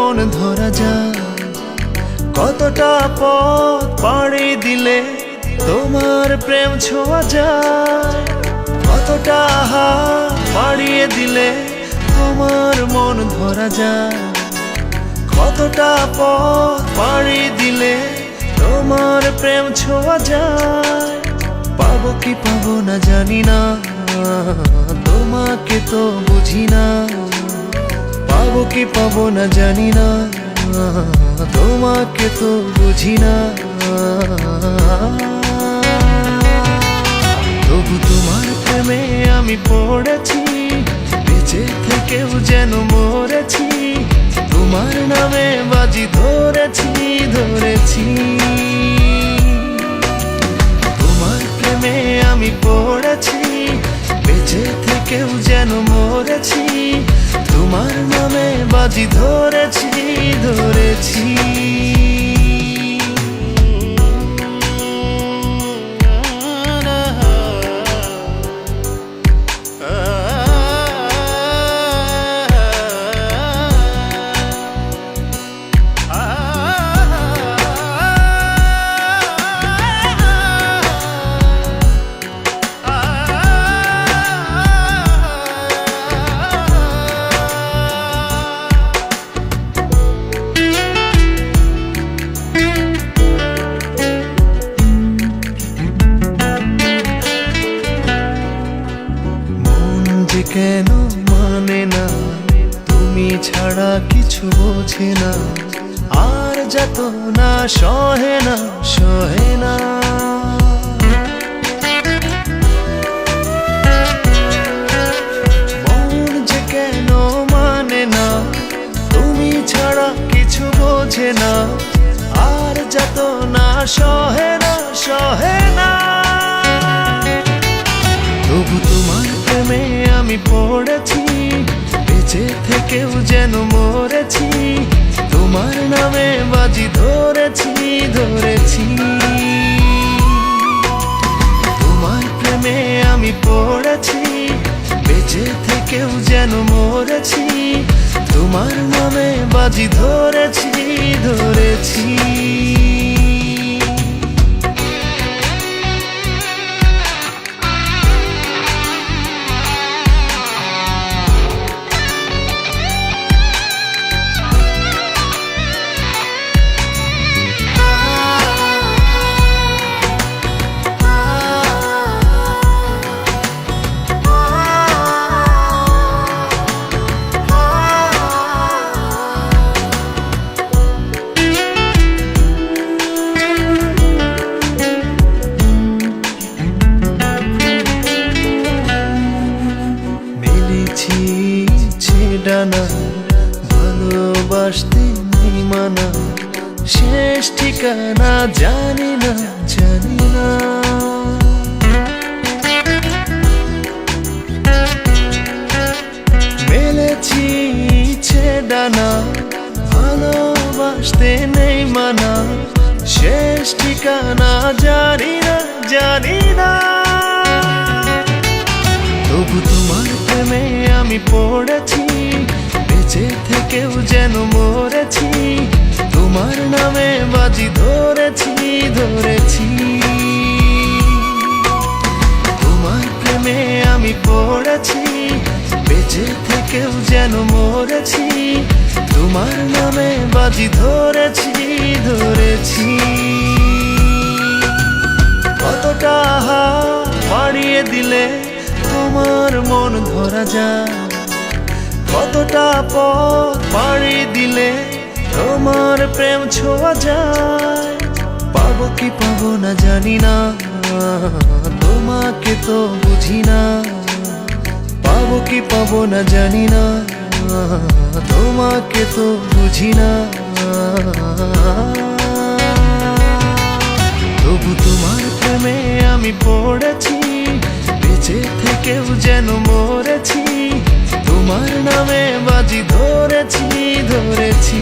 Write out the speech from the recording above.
মন ধরা যায়। কতটা পথ পাড়ি দিলে তোমার প্রেম ছোঁয়া যায়। কতটা হাত বাড়িয়ে দিলে তোমার মন ধরা যায়। কতটা পথ পাড়ি দিলে তোমার প্রেম ছোঁয়া যায়। পাবো কি পাবো না জানি না, তোমাকে তো বুঝি না। পাবো কি পাবো না জানি না, তোমাকে তো বুঝি না। তবু তোমার প্রেমে আমি পড়েছি, বেঁচে থেকেও যেন মরেছি। তোমার নামে বাজি ধরেছি ধরেছি। তোমার প্রেমে আমি পড়েছি, বেঁচে থেকেও যেন মরেছি। তোমার নামে বাজি ধরেছি ধরেছি। কেন মানে না, তুমি ছাড়া কিছু বোঝে না। আর যত না সহে না সহে না। মন যে কেন মানে না, তুমি ছাড়া কিছু বোঝে না। আর যত না সহে না সহে না। তবু তোমার প্রেমে আমি পড়েছি, বেঁচে থেকেও যেন মরেছি। তোমার নামে বাজি ধরেছি ধরেছি। তোমার প্রেমে আমি পড়েছি, বেঁচে থেকেও যেন মরেছি। তোমার নামে বাজি ধরেছি ধরেছি। ডানা ভালোবাসতে নেই মানা, শেষ ঠিকানা জানি না জানি না। মেলেছি ইচ্ছে ডানা ভালোবাসতে নেই মানা, শেষ ঠিকানা জানি না জানি না। তবু তোমার প্রেমে আমি পড়েছি, বেঁচে থেকেও যেন মরেছি। তোমার নামে বাজি ধরেছি ধরেছি। তোমার প্রেমে আমি পড়েছি, বেঁচে থেকেও যেন মরেছি। তোমার নামে বাজি ধরেছি ধরেছি। কতটা হাত বাড়িয়ে দিলে তোমার মন ধরা যায়। কতটা পথ পাড়ি দিলে তোমার প্রেম ছোঁয়া যায়। পাবো কি পাবো না জানি না, তোমাকে তো বুঝি না। পাবো কি পাবো না জানি না, তোমাকে তো বুঝি না। তবু তোমার প্রেমে আমি পড়েছি, বেঁচে থেকেও যেন মরেছি। তোমার নামে বাজি ধরেছি ধরেছি।